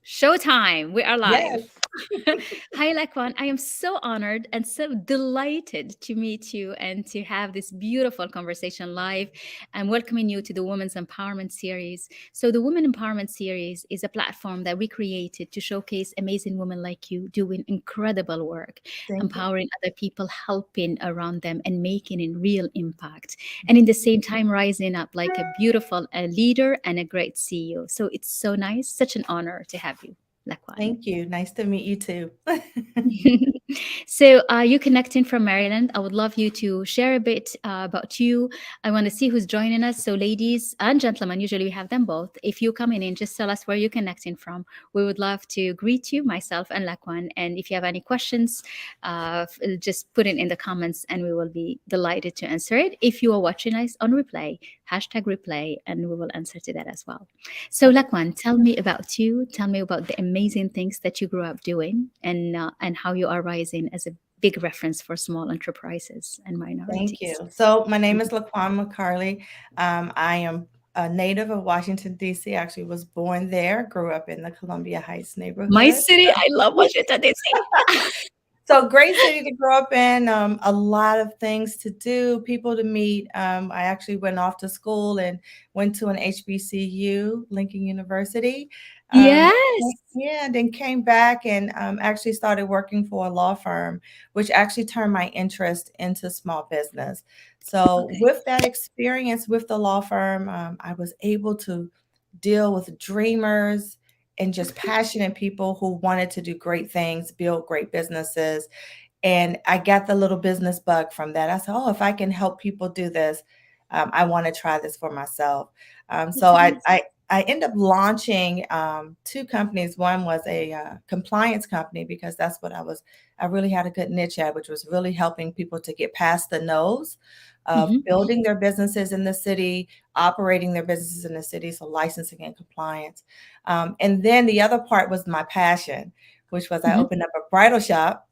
Showtime. We are Yes. live. Hi, Lakwan. I am so honored and so delighted to meet you and to have this beautiful conversation live. I'm welcoming you to the Women's Empowerment Series. So, the Women Empowerment Series is a platform that we created to showcase amazing women like you doing incredible work, Thank you. empowering other people, helping around them, and making a real impact. And in the same time, rising up like a beautiful leader and a great CEO. So, it's so nice, such an honor to have you, Lakwan. Thank you. Nice to meet you too. So, you connecting from Maryland. I would love you to share a bit about you. I want to see who's joining us. So, ladies and gentlemen, usually we have them both. If you coming in, just tell us where you're connecting from. We would love to greet you, myself and Lakwan. And if you have any questions, just put it in the comments and we will be delighted to answer it. If you are watching us on replay, hashtag replay, and we will answer to that as well. So, Okay. Lakwan, tell me about you. Tell me about the amazing things that you grew up doing, and how you are rising as a big reference for small enterprises and Thank minorities. you. So my name is LaQuan McCarley. I am a native of Washington, D.C. Actually was born there, grew up in the Columbia Heights My neighborhood. city, I love Washington D.C. So great city to grow up in. A lot of things to do, people to meet. I actually went off to school and went to an HBCU, Lincoln University. Um, Yes. yeah, then came back and actually started working for a law firm, which actually turned my interest into small business. So Okay. with that experience with the law firm, I was able to deal with dreamers and just passionate people who wanted to do great things, build great businesses. And I got the little business bug from that. I said, oh, if I can help people do this, I want to try this for myself. So That's I, amazing. I, I ended up launching two companies. One was a compliance company because that's what I really had a good niche at, which was really helping people to get past the nose of Hmm. building their businesses in the city, operating their businesses in the city, so licensing and compliance. And then the other part was my passion, which was I Hmm. opened up a bridal shop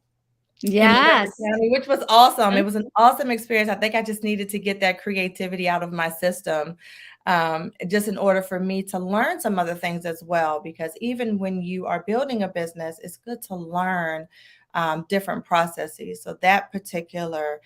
in Montgomery Yes. County, which was awesome. Huh? It was an awesome experience. I think I just needed to get that creativity out of my system, just in order for me to learn some other things as well. Because even when you are building a business, it's good to learn different processes. So that particular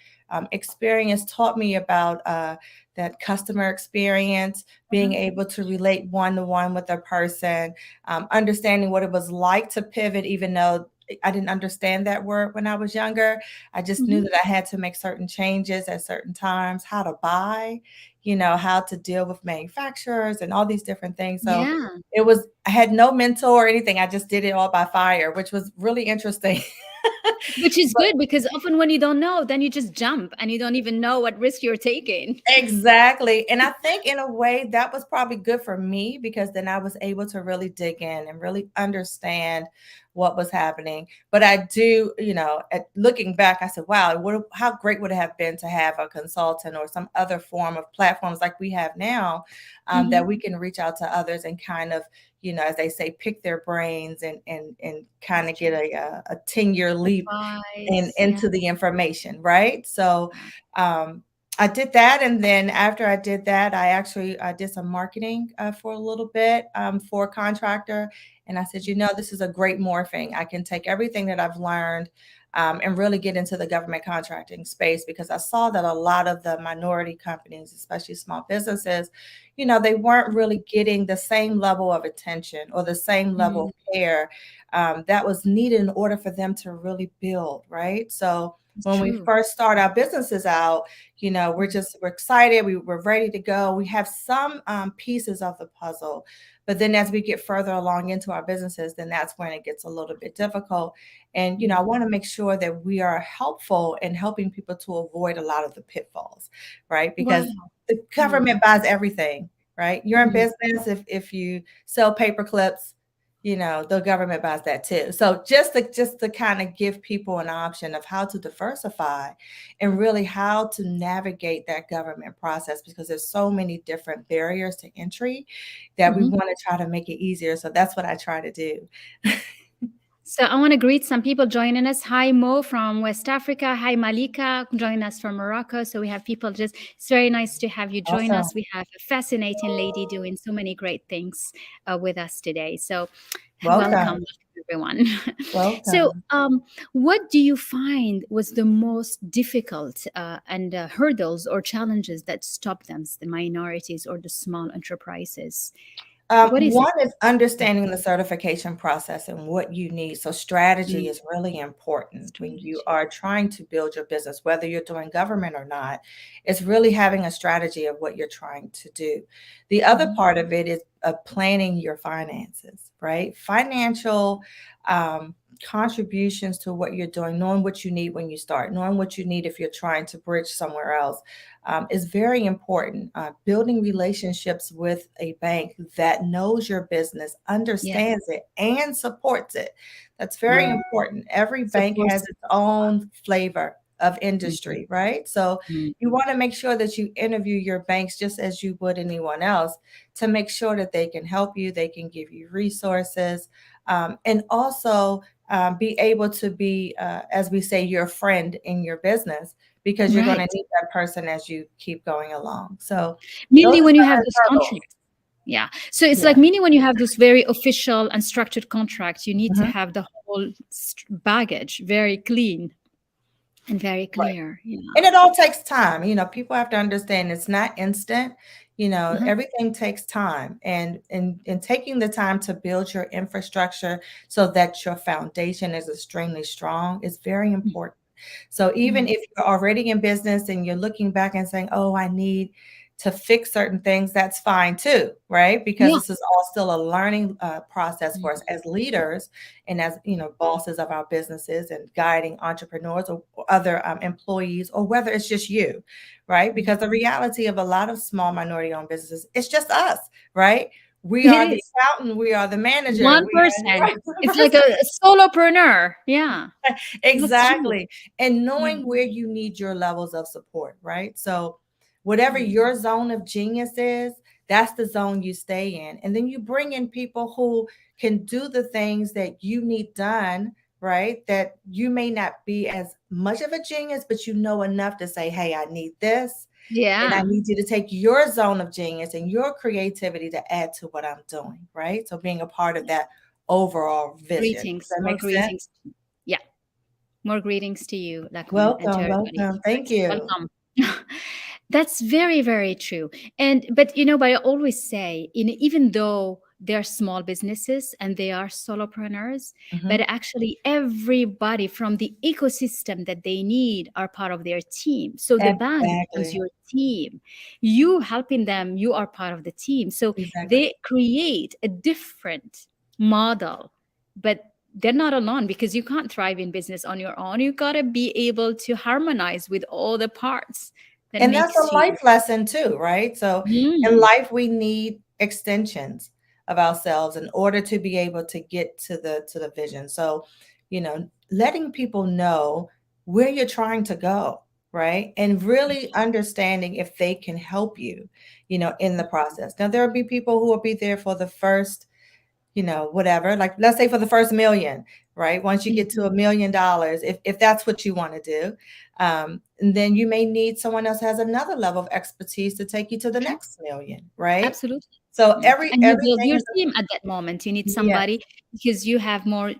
experience taught me about that customer experience, being Uh-huh. able to relate one to one with a person, understanding what it was like to pivot, even though I didn't understand that word when I was younger. I just knew Hmm. that I had to make certain changes at certain times, how to buy, how to deal with manufacturers and all these different things. So Yeah. I had no mentor or anything. I just did it all by fire, which was really interesting. Which is But good because often when you don't know, then you just jump and you don't even know what risk you're taking. exactly. And I think in a way that was probably good for me because then I was able to really dig in and really understand what was happening. But I do, looking back, I said, wow, how great would it have been to have a consultant or some other form of platforms like we have now, that Hmm. we can reach out to others and kind of, as they say, pick their brains and kind That's of get true. a 10-year leap Advice. Yeah. into the information, right? So, um, I did that, and then after I did that, I did some marketing for a little bit for a contractor, and I said, this is a great morphing. I can take everything that I've learned and really get into the government contracting space because I saw that a lot of the minority companies, especially small businesses, they weren't really getting the same level of attention or the same level Mm, of care that was needed in order for them to really build, right? So it's when we true. first start our businesses out, we're excited, we're ready to go. We have some pieces of the puzzle, but then as we get further along into our businesses, then that's when it gets a little bit difficult. And I Mm. want to make sure that we are helpful in helping people to avoid a lot of the pitfalls, right? Because Wow. the Mm. government buys everything, right? You're in Mhm. business if you sell paper clips, the government buys that too. So just to kind of give people an option of how to diversify and really how to navigate that government process because there's so many different barriers to entry that we Mhm. want to try to make it easier. So that's what I try to do. So I want to greet some people joining us. Hi, Mo from West Africa. Hi, Malika, joining us from Morocco. So we have people just, it's very nice to have you join Awesome. us. We have a fascinating lady doing so many great things with us today. So welcome, Welcome. everyone. So, Welcome. what do you find was the most difficult and hurdles or challenges that stop them, the minorities or the small enterprises? What is it? One is understanding the certification process and what you need. So strategy Mm, is really important when you strategy. are trying to build your business, whether you're doing government or not. It's really having a strategy of what you're trying to do. The other Mhm. part of it is planning your finances, right? Financial um, contributions to what you're doing, knowing what you need when you start, knowing what you need if you're trying to bridge somewhere else, is very important. Building relationships with a bank that knows your business, Yes. understands it, and supports it. That's very Mm. important. Every bank Support has its system. own flavor of Mhm. industry, right? So you Mhm. want to make sure that you interview your banks just as you would anyone else to make sure that they can help you, they can give you resources, and also be able to be, as we say, your friend in your business because you're going to Right. need that person as you keep going along. So those Mainly are when you some have of the those struggles. contracts. Yeah. So it's like Yeah. meaning when you have those very official and structured contracts, you need to Mhm. have the whole baggage very clean and very Right. clear. Yeah. And it all takes time. People have to understand it's not instant. Uh-huh. Everything takes time, and taking the time to build your infrastructure so that your foundation is extremely strong is very important. So even Mm. if you're already in business and you're looking back and saying, "Oh, I need to fix certain things," that's fine too, right? Because Yeah. this is all still a learning process for us Mm. as leaders and as bosses of our businesses and guiding entrepreneurs or other employees, or whether it's just you, right? Mhm. Because the reality of a lot of small minority owned businesses, it's just us, right? We It are the is accountant, we are the manager, one we person. are one It's like person. a solopreneur. Yeah. That's true. Exactly. And Yeah. knowing where you need your levels of support, right? So, whatever Mm. your zone of genius is, that's the zone you stay in. And then you bring in people who can do the things that you need done, right? That you may not be as much of a genius, but you know enough to say, hey, I need this. And I Yeah. need you to take your zone of genius and your creativity to add to what I'm doing, right? So, being a part of that overall vision. Does Greetings. that More make sense? greetings. Yeah. More greetings to you, Lakwan, and to Welcome, everybody. welcome. Thank you. Welcome. That's very, very true. But I always say, even though they're small businesses and they are solopreneurs, but Mhm. actually everybody from the ecosystem that they need are part of their team. So the bank becomes Exactly, your team. You helping them, you are part of the team. So exactly. they create a different model, but they're not alone because you can't thrive in business on your own. You got to be able to harmonize with all the parts that And that's makes a you. life lesson too, right? So in Mm, life we need extensions of ourselves in order to be able to get to the vision. So, letting people know where you're trying to go, right? And really understanding if they can help you, in the process. Now there'll be people who will be there for the first, whatever, like let's say for the first million, right? Once you get to mhm. $1 million, if that's what you want to do, and then you may need someone else who has another level of expertise to take you to the Sure, next million, right? absolutely. So Mm. And you build everything your is team at that moment. You need yeah. somebody because you have more,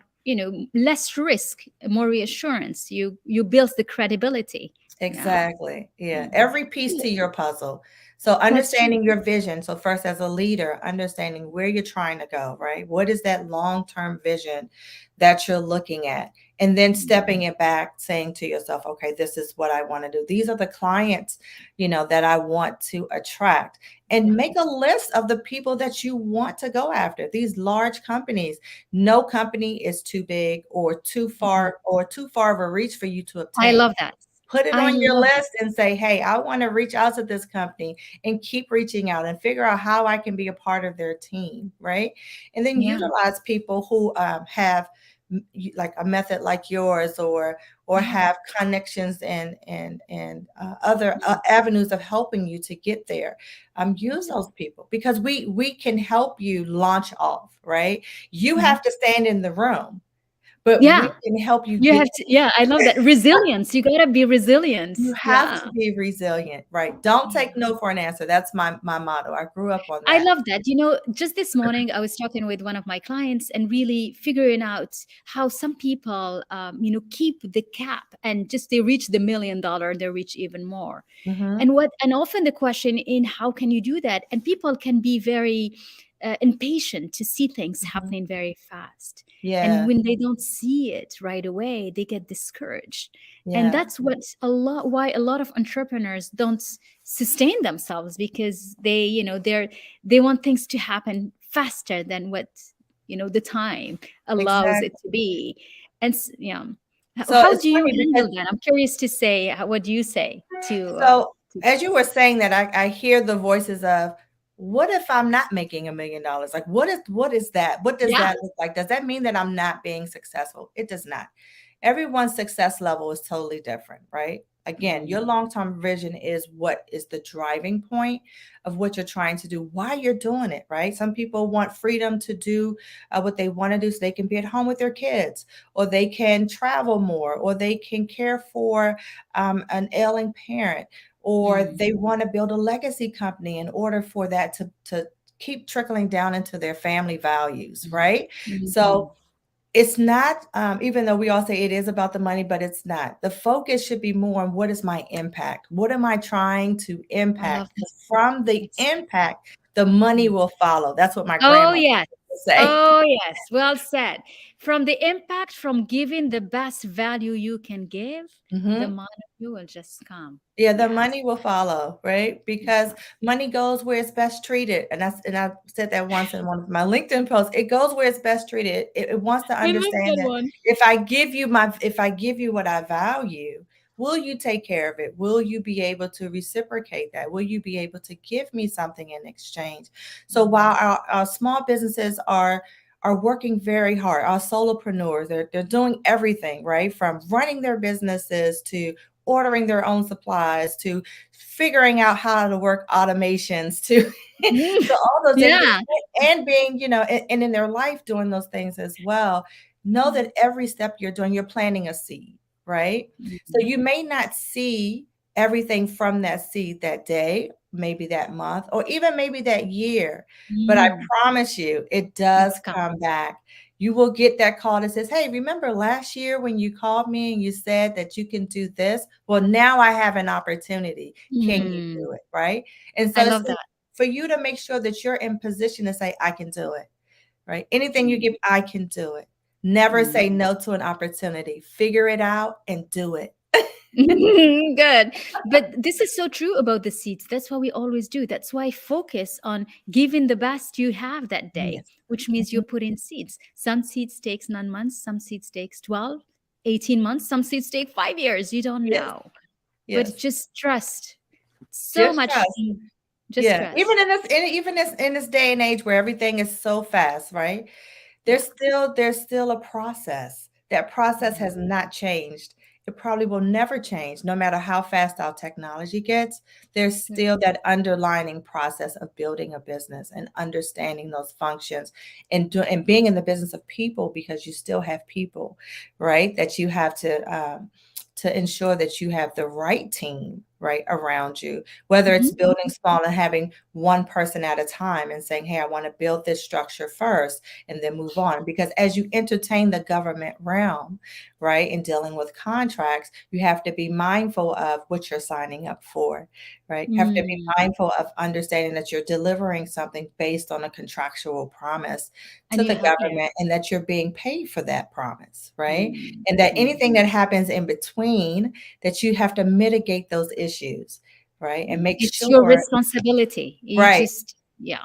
less risk, more reassurance. You build the credibility. Yeah. Exactly. Yeah. Mhm. Every piece to your puzzle. So That's true. understanding your vision. So first as a leader, understanding where you're trying to go, right? What is that long-term vision that you're looking at? And then Mm. stepping it back, saying to yourself, okay, this is what I want to do. These are the clients, that I want to attract. And make a list of the people that you want to go after. These large companies, no company is too big or too Mhm. far of a reach for you to I obtain. love that. Put it I on your love that. list and say, hey, I want to reach out to this company, and keep reaching out and figure out how I can be a part of their team, right? And then Yeah. utilize people who have like a method like yours, or Yeah. have connections and other Mm. avenues of helping you to get there. Use Absolutely. those people because we can help you launch off, right? You Mhm. have to stand in the room, but we Yeah. can help you You get. have to, yeah, I love that. Resilience. You gotta be resilient. You have Yeah. to be resilient, right? Don't Yeah. take no for an answer. That's my motto. I grew up on I that. love that. You know, just this morning, I was talking with one of my clients and really figuring out how some people, keep the cap and just they reach the $1 million, they reach even more. Mhm. And often the question in how can you do that? And people can be very impatient to see things Mhm. happening very fast. And Yeah. when they don't see it right away, they get discouraged. And Yeah. that's what why a lot of entrepreneurs don't sustain themselves, because they want things to happen faster than what the time allows it to Exactly. be. Yeah. So How it's do you funny because handle that? I'm curious to say, what do you say so to as you were saying that, I hear the voices of, what if I'm not making $1 million? Like, what is that? What does yeah. that look like? Does that mean that I'm not being successful? It does not. Everyone's success level is totally different, right? Again, Mm, your long-term vision is what is the driving point of what you're trying to do, why you're doing it, right? Some people want freedom to do what they want to do so they can be at home with their kids, or they can travel more, or they can care for an ailing parent, or mm, they want to build a legacy company in order for that to keep trickling down into their family values, mm, right? mhm. So it's not, even though we all say it is about the money, but it's not. The focus should be more on, what is my impact? What am I trying to I love impact? that. From the That's impact, the money mm. will follow. That's what my Oh grandma yes. would say. Oh yes. Well said. From the impact, from giving the best value you can give, the Mhm. money will just come. Yeah, the Yes. money will follow, right? Because Yeah. money goes where it's best treated. And I said that once in one of my LinkedIn posts. It goes where it's best treated. It wants to I love understand that that one. if I give you what I value, will you take care of it? Will you be able to reciprocate that? Will you be able to give me something in exchange? So while Mm, our small businesses are working very hard, our solopreneurs, they're doing everything, right? From running their businesses to ordering their own supplies to figuring out how to work automations to mm. to all those different Yeah. things, and being, and in their life doing those things as well. Know Yeah. that every step you're doing, you're planting a seed, right? So Mhm. you may not see everything from that seed that day, maybe that month, or even maybe that year, but I Mm. promise you it does It's come. come back. You will get that call that says, "Hey, remember last year when you called me and you said that you can do this? Well, now I have an opportunity. Can you Mm. do it?" Right? And I so it's love that. for you to make sure that you're in position to say, "I can do it." Right? Anything you Mm. give, I can do it. Never Mm. say no to an opportunity. Figure it out and do it. Good. But this is so true about the seeds. That's what we always do. That's why focus on giving the best you have that day, Yes. which means you Mhm. put in seeds. Some seeds takes 9 months, some seeds takes 12, 18 months, some seeds take 5 years. You don't Yes. know. But Yes. just trust. So Just much trust. in just Yeah. trust. Even in this day and age where everything is so fast, right? Yeah. There's still a process. That process Mhm. has not changed. It probably will never change, no matter how fast our technology gets. There's Yeah. still that underlining process of building a business and understanding those functions, and being in the business of people, because you still have people, right? That you have to ensure that you have the right team right around you, whether it's Mhm. building small and having one person at a time and saying, "Hey, I want to build this structure first and then move on." Because as you entertain the government realm, right, in dealing with contracts, you have to be mindful of what you're signing up for, right? Have to be Mm. mindful of understanding that you're delivering something based on a contractual promise And to you the have, yeah. government, and that you're being paid for that promise, right? Mm. And that Mm. anything that happens in between, that you have to mitigate those issues, right? And Mm. make It's your sure, responsibility. You right. just, yeah,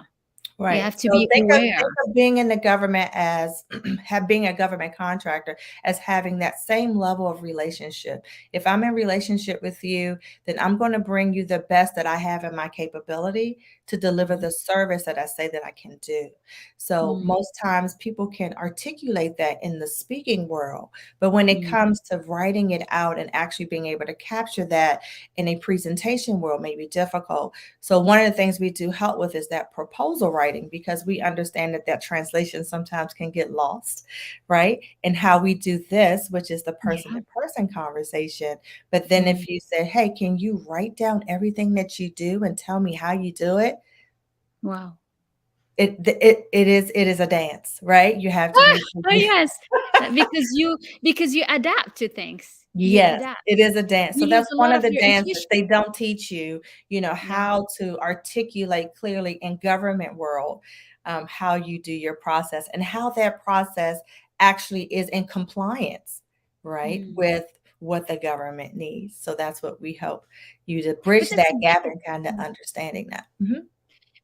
you Right. have to So be aware. think of being in the government as have being a government contractor as having that same level of relationship. If I'm in relationship with you, then I'm going to bring you the best that I have in my capability to deliver Mhm. the service that I say that I can do. So Mm, most times people can articulate that in the speaking world, but when it mm. comes to writing it out and actually being able to capture that in a presentation world may be difficult. So one of the things we do help with is that proposal writing, because we understand that that translation sometimes can get lost, right? And how we do this, which is the person Yeah. to person conversation. But then Mm. if you said, hey, can you write down everything that you do and tell me how you do it? Wow. It is a dance, right? You have to make Oh, sure. yes. Because you adapt to things. You Yes, adapt. it is a dance. So You use that's a one lot of of the your dances intuition. they don't teach you, Yeah. how to articulate clearly in government world, how you do your process and how that process actually is in compliance, right, Mm. with what the government needs. So that's what we help you to But bridge that's that a gap very and kind of understanding that. Mhm.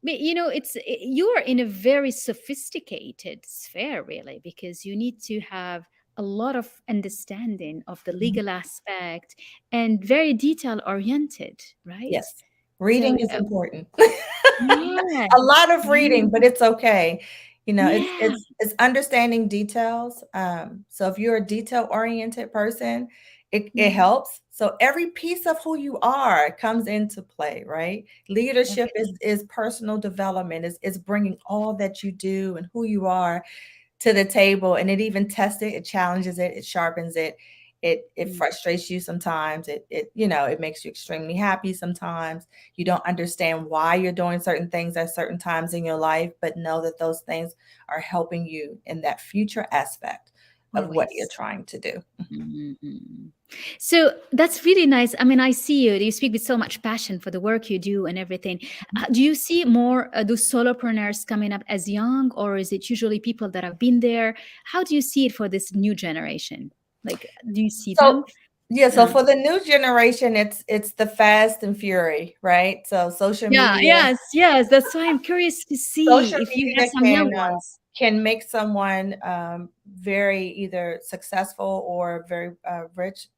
but you are in a very sophisticated sphere, really, because you need to have a lot of understanding of the Mhm. legal aspect and very detail oriented, right? Yes. So, Reading is important. yeah, A lot of yeah, reading, but it's okay. It's yeah. it's understanding details. So if you're a detail-oriented person, it Yeah. helps. So every piece of who you are comes into play, right? Leadership Everything. is personal development, is bringing all that you do and who you are to the table, and it even tests it, it challenges it, it sharpens it, it Mm. frustrates you sometimes, it makes you extremely happy sometimes. You don't understand why you're doing certain things at certain times in your life, but know that those things are helping you in that future aspect of what you're Always. trying to do. Mhm. So that's really nice. I mean, I see you. You speak with so much passion for the work you do and everything. Do you see more those solopreneurs coming up as young, or is it usually people that have been there? How do you see it for this new generation? Like, do you see So them? yeah, so Uh, for the new generation, it's the fast and fury, right? So social yeah. media Yes. Yes. That's why I'm curious to social see if you have media some young ones. can make someone very either successful or very rich,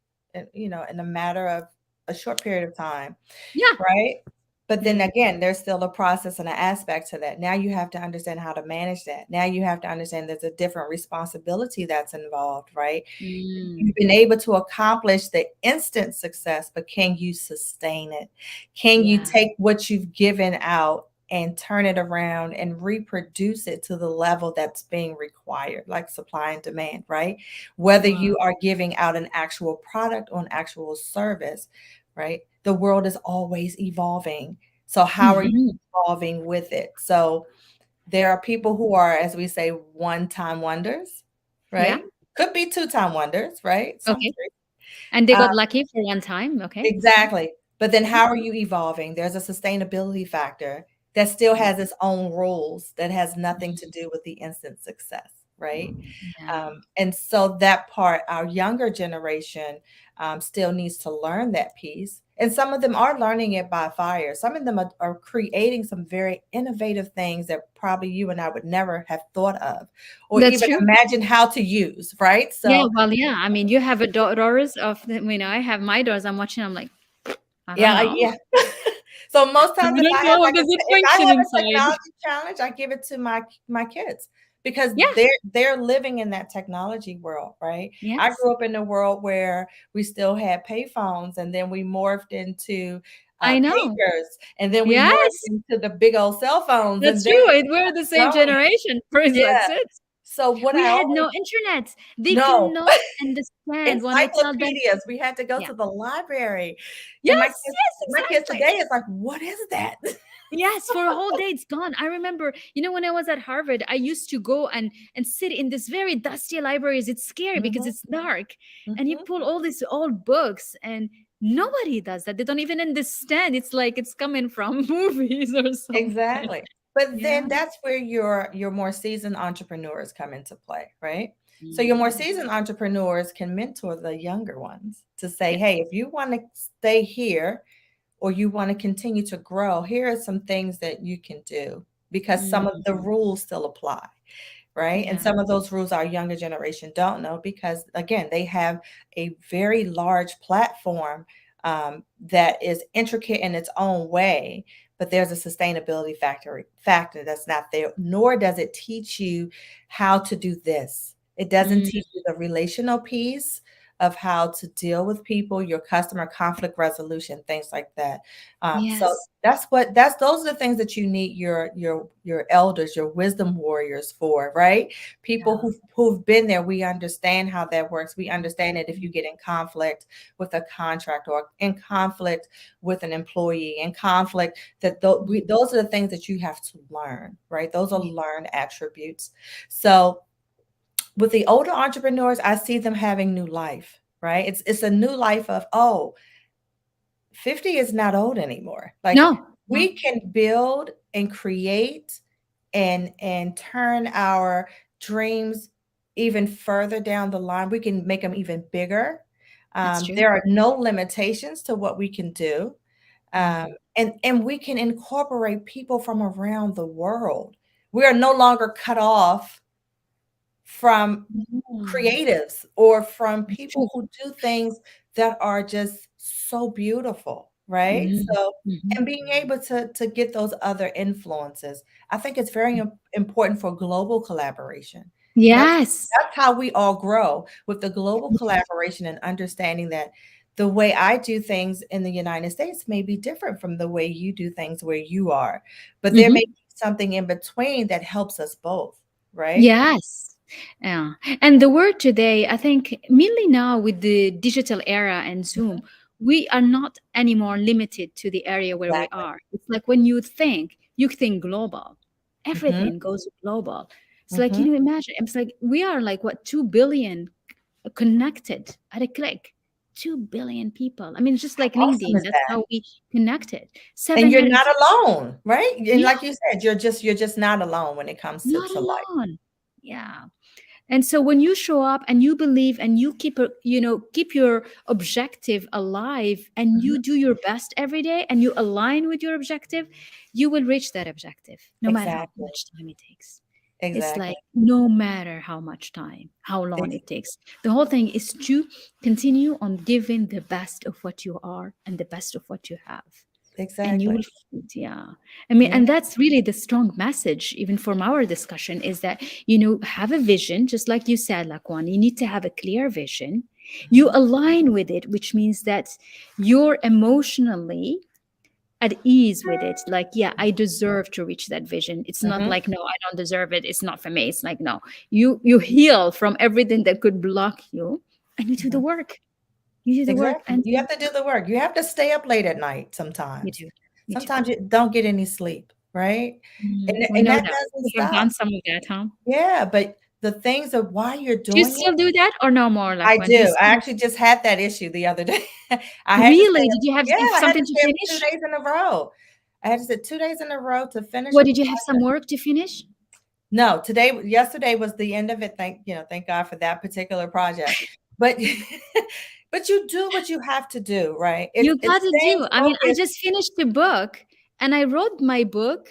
in a matter of a short period of time, Yeah. right? But then Mm. again, there's still a process and an aspect to that. Now you have to understand how to manage that. Now you have to understand there's a different responsibility that's involved, right? Mm. You've been able to accomplish the instant success, but can you sustain it? Can you Yeah. take what you've given out and turn it around and reproduce it to the level that's being required, like supply and demand, right? Whether Wow. you are giving out an actual product or an actual service, right? The world is always evolving. So, how are you Mhm. evolving with it? So, there are people who are, as we say, one-time wonders, Yeah. right? Could be two-time wonders, right? Some Okay. three. And they Uh, got lucky for one time. Okay. exactly. But then Yeah. how are you evolving? There's a sustainability factor that still Mm. has its own rules that has nothing to Mm. do with the instant success, right? Yeah. And so that part, our younger generation still needs to learn that piece. And some of them are learning it by fire. Some of them are creating some very innovative things that probably you and I would never have thought of or That's even true. imagine how to use, right? Yeah, So, well, yeah. I mean, you have a daughters of I have my daughters. I'm watching. I'm like, I don't yeah, know. yeah. So most I times if don't I have know. like Does it if I function have a inside? technology challenge, I give it to my kids because Yeah. they're living in that technology world, right? I Yes. grew up in a world where we still had payphones, and then we morphed into I know. pagers, and then we morphed Yes. into the big old cell phones, and That's then true. We're the same going. generation. First, Yeah. that's it. So what We I had always no internet. They no. cannot understand when I tell them. Encyclopedias. We had to go Yeah. to the library, and Yes. Yes. my kids Exactly. today is like, "What is that?" Yes, for a whole day it's gone. I remember, when I was at Harvard, I used to go and sit in this very dusty libraries. It's scary because Mhm, it's dark. And you mhm. pull all these old books and nobody does that. They don't even understand. It's like it's coming from movies or something. Exactly. But Yeah. then that's where your more seasoned entrepreneurs come into play, right? So your more Mm. seasoned entrepreneurs can mentor the younger ones to say, Yeah. "Hey, if you want to stay here or you want to continue to grow, here are some things that you can do because some of the Mm. rules still apply." Right? And Yeah. some of those rules our younger generation don't know because, again, they have a very large platform that is intricate in its own way. but there's a sustainability factor that's not there, nor does it teach you how to do this. It doesn't Mm, teach you the relational piece of how to deal with people, your customer conflict resolution, things like that. So yes. that's those are the things that you need your elders, your wisdom warriors for, right? People Yeah. who've been there. We understand how that works. We understand that if you get in conflict with a contractor or in conflict with an employee, in conflict, that those are the things that you have to learn, right? Those are Yeah. learned attributes. So with the older entrepreneurs, I see them having new life, right? It's a new life of, oh, 50 is not old anymore. Like No, no, we can build and create and turn our dreams even further down the line. We can make them even bigger. that's true. There are no limitations to what we can do. Um, Mm. and we can incorporate people from around the world. We are no longer cut off from Mm, creatives or from that's people true. who do things that are just so beautiful, right? Mm, So, mhm. and being able to get those other influences, I think it's very important for global collaboration. That's Yes. that's how we all grow with the global collaboration and understanding that the way I do things in the United States may be different from the way you do things where you are, but there may Mhm. be something in between that helps us both, right? Yes. Yeah. And the word today, I think, mainly now with the digital era and Zoom, we are not anymore limited to the area where we Exactly. are. It's like when you think global, Mhm. everything goes global. It's like, can Mhm. you imagine? It's like we are like what, 2 billion connected at a click. 2 billion people. I mean, it's just How like awesome LinkedIn. is That's that? how we connected. And you're not 750. alone, right? And Yeah, like you said, you're just not alone when it comes not to life. alone. Yeah. And so when you show up and you believe and you keep your objective alive and Mhm. you do your best every day and you align with your objective, you will reach that objective no matter how Exactly. much time it takes. It's Exactly. like no matter how much time, how long Ex it takes. The whole thing is to continue on giving the best of what you are and the best of what you have, and you exactly. will find. Yeah, I mean, Yeah. and that's really the strong message even from our discussion, is that have a vision, just like you said, Laquan. You need to have a clear vision. You Mhm. align with it, which means that you're emotionally at ease with it. Like, yeah, I deserve to reach that vision. It's not Mhm. like, no, I don't deserve it, it's not for me. It's like, no, you heal from everything that could block you, and you do the Mhm. work. You do the work, Exactly. and You have to do the work. You have to stay up late at night you sometimes. do. You do. Sometimes you don't get any sleep, right? We And know that that. doesn't We have stop. done some of that, huh? Yeah, but the things of why you're Do you doing still it, do that or no more? Like I when do you do. I still actually just had that issue the other day. I had to stay really? up, Did you have yeah, I had something to to stay up 2 finish? days in a row. I had to sit 2 days in a row to finish a What, did you have some project. work to finish? No, yesterday was the end of it. Thank God for that particular project. But but you do what you have to do, right? You It's gotta staying do. I mean, I focused. just finished the book and I wrote my book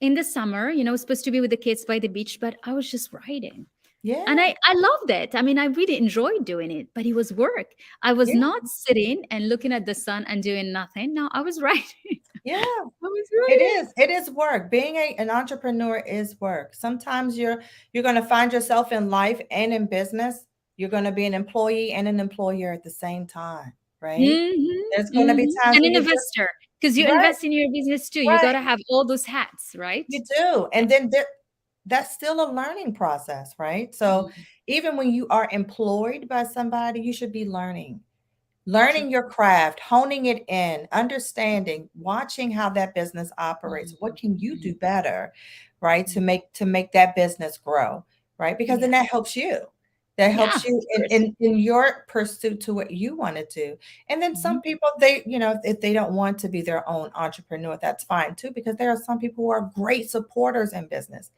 in the summer, supposed to be with the kids by the beach, but I was just writing. And Yeah, I loved it. I mean, I really enjoyed doing it, but it was work. I was yeah, not sitting and looking at the sun and doing nothing. No, I was writing. yeah. I was It writing. is. It is work. Being an entrepreneur is work. Sometimes you're going to find yourself in life and in business. You're going to be an employee and an employer at the same time, right? Mhm, There's going to be mhm. times And where an you're just investor, because you right, invest in your business too. You right. gotta have all those hats, right? You do. And then that's still a learning process, right? So Mhm. even when you are employed by somebody, you should be True. learning your craft, honing it in, understanding, watching how that business operates. What Mhm, can you mhm, do better, right? To mhm. make that business grow, right? Because then Yeah. that helps you. That Yeah, helps you of course. in your pursuit to what you want to do. And then some Mhm. people, if they don't want to be their own entrepreneur, that's fine too, because there are some people who are great supporters in business.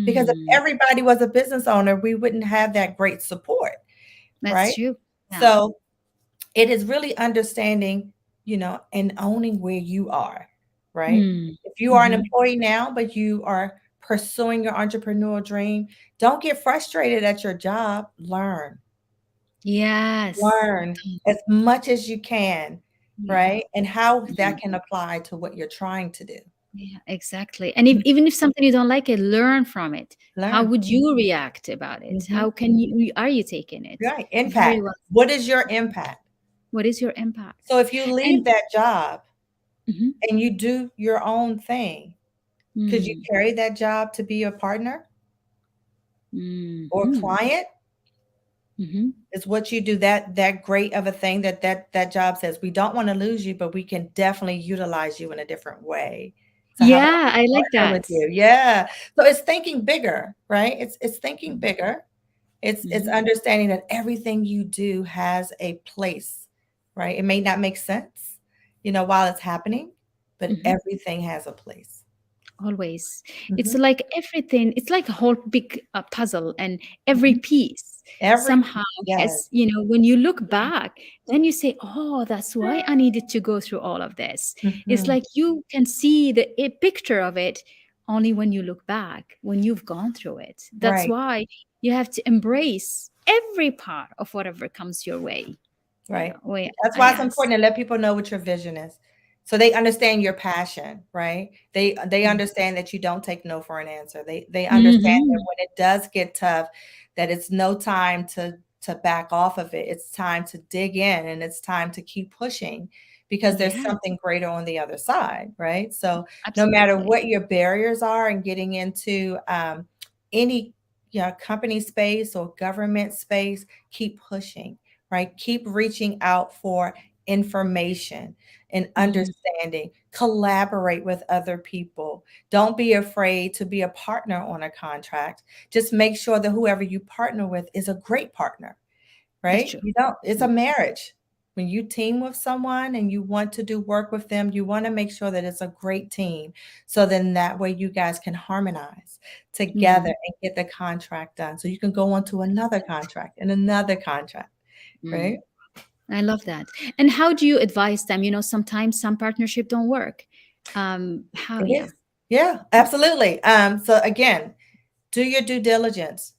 Because if Mm, everybody was a business owner, we wouldn't have that great support, that's right? true. Yeah. So it is really understanding, and owning where you are, right? Mm, If you are an mhm. employee now, but you are pursuing your entrepreneurial dream, don't get frustrated at your job. Yes. Learn as much as you can, Yeah. right? And how that Mhm. can apply to what you're trying to do. Yeah, exactly. And if, even if something you don't like it, learn from it. How Learn. would you react about it? Hmm. How can you, are you taking it? Right. Impact. Very well. What is your impact? What is your impact? So if you leave And that job mhm, and you do your own thing, could you mm, carry that job to be a partner or mhm, client? mhm. Is what you do that great of a thing that job says, we don't want to lose you, but we can definitely utilize you in a different way. So how about Yeah, I we like partner with that. you? Yeah. So it's thinking bigger, right? It's thinking Mhm, bigger. It's mhm, understanding that everything you do has a place, right? It may not make sense, while it's happening, but mhm. everything has a place. Always. It's Hmm. like everything, it's like a whole big puzzle, and every Hmm. piece Every somehow Yes. has, when you look back, then you say, oh, that's why I needed to go through all of this. It's Hmm. like you can see the a picture of it only when you look back, when you've gone through it. That's Right. why you have to embrace every part of whatever comes your way. Right. Way That's I why it's ask. important to let people know what your vision is. So they understand your passion, right? They understand that you don't take no for an answer. They understand that Mm-hmm. when it does get tough, that it's no time to back off of it. It's time to dig in, and it's time to keep pushing because there's Yeah, something greater on the other side, right? So no matter absolutely. what your barriers are in getting into any company space or government space, keep pushing, right? Keep reaching out for information and Mm, understanding. Collaborate with other people. Don't be afraid to be a partner on a contract. Just make sure that whoever you partner with is a great partner, that's right? true. It's a marriage. When you team with someone and you want to do work with them, you want to make sure that it's a great team. So then that way you guys can harmonize together Mm, and get the contract done. So you can go on to another contract and another contract, mm. right? I love that. And how do you advise them? Sometimes some partnership don't work. How? It Yeah. is. Yeah, absolutely. So again, do your due diligence.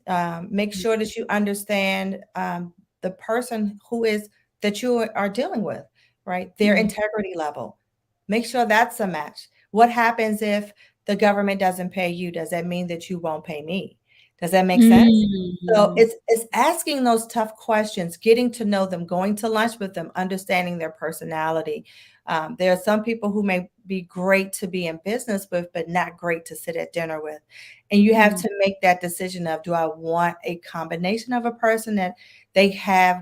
Make Mm, sure that you understand the person who is that you are dealing with, right? Their mm, integrity level. Make sure that's a match. What happens if the government doesn't pay you? Does that mean that you won't pay me? Does that make sense? So mm, it's asking those tough questions, getting to know them, going to lunch with them, understanding their personality. There are some people who may be great to be in business with, but not great to sit at dinner with. And you have mm, to make that decision of, do I want a combination of a person that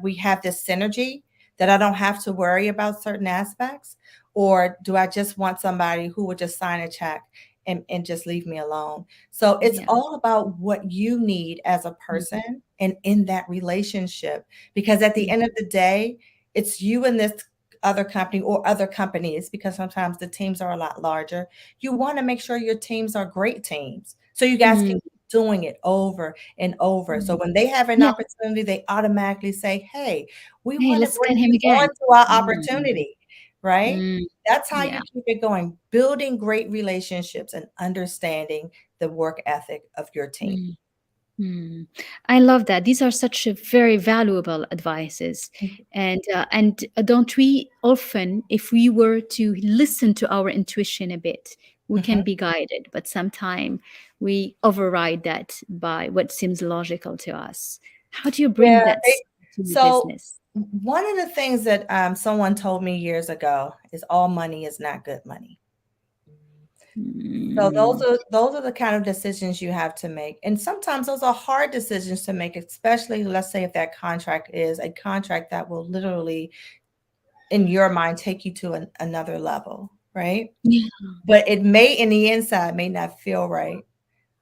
we have this synergy that I don't have to worry about certain aspects? Or do I just want somebody who would just sign a check and just leave me alone? So it's yeah. all about what you need as a Mm, person and in that relationship. Because at the mm, end of the day, it's you and this other company or other companies, because sometimes the teams are a lot larger. You want to make sure your teams are great teams. So you guys can mm, keep doing it over and over. So mm. when they have an Yeah. opportunity, they automatically say, hey, we Hey, want to let's bring get him you again. on to our Mm, opportunity, right? mm, That's how yeah. you keep it going, building great relationships and understanding the work ethic of your team. Mm, mm. I love that. These are such a very valuable advices. And don't we often, if we were to listen to our intuition a bit, we can Mhm. be guided, but sometimes we override that by what seems logical to us. How do you bring Yeah. that to your So business? one of the things that someone told me years ago is all money is not good money. So Mm, those are the kind of decisions you have to make. And sometimes those are hard decisions to make, especially let's say if that contract is a contract that will literally in your mind take you to another level, right? yeah. But it may in the inside may not feel right.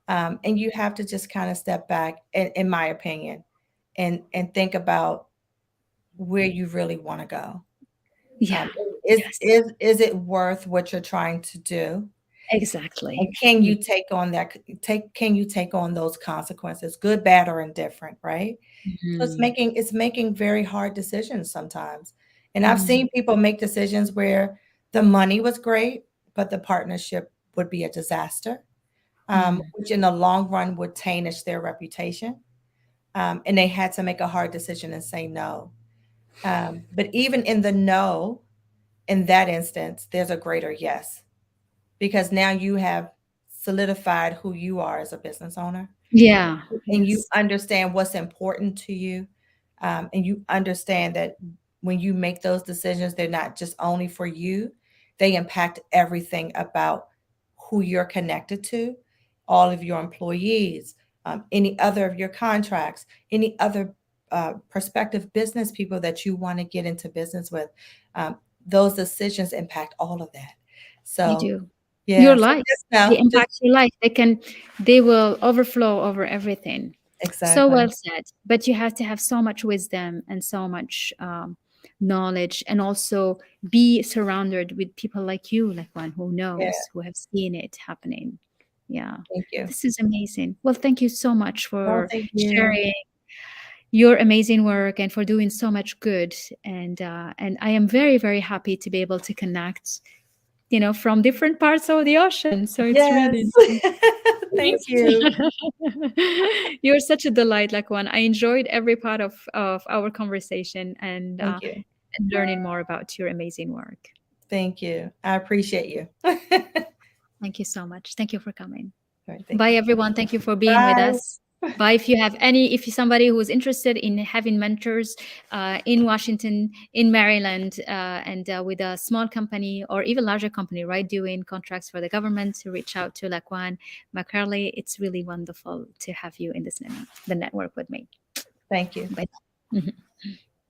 And you have to just kind of step back, in my opinion, and think about where you really want to go. Yeah. Um, is Yes. is it worth what you're trying to do? And Exactly. can Mm, you take on those consequences, good, bad, or indifferent, right? So mm, it's making very hard decisions sometimes. And I've mm, seen people make decisions where the money was great, but the partnership would be a disaster, mm, which in the long run would tarnish their reputation. And they had to make a hard decision and say no. But even in the no, in that instance, there's a greater yes. because now you have solidified who you are as a business owner, Yeah. and you Yes. understand what's important to you, and you understand that when you make those decisions, they're not just only for you, they impact everything about who you're connected to, all of your employees, any other of your contracts, any other prospective business people that you want to get into business with. um, those decisions impact all of that. They So do. yeah, Your so life. just They know, just impact your life. They will overflow over everything. So exactly. well said. But you have to have so much wisdom and so much knowledge, and also be surrounded with people like you, like one who Yeah, knows, who have seen it happening. Yeah. thank you. This is amazing. Well, thank you so much Oh, for thank you. sharing your amazing work and for doing so much good. And I am very, very happy to be able to connect, from different parts of the ocean. So it's Yes. really Thank nice. you. You're such a delight, like one. I enjoyed every part of our conversation, Thank you. and learning more about your amazing work. Thank you. I appreciate you. All Thank you so much. Thank you for coming. right, thank Bye, you. everyone. Thank you for being with Bye. us. Bye. If you're somebody who is interested in having mentors in Washington, in Maryland, and with a small company or even larger company, right, doing contracts for the government, to reach out to LaQuan McCarley. It's really wonderful to have you in the network with me. Thank you. Bye. Mhm.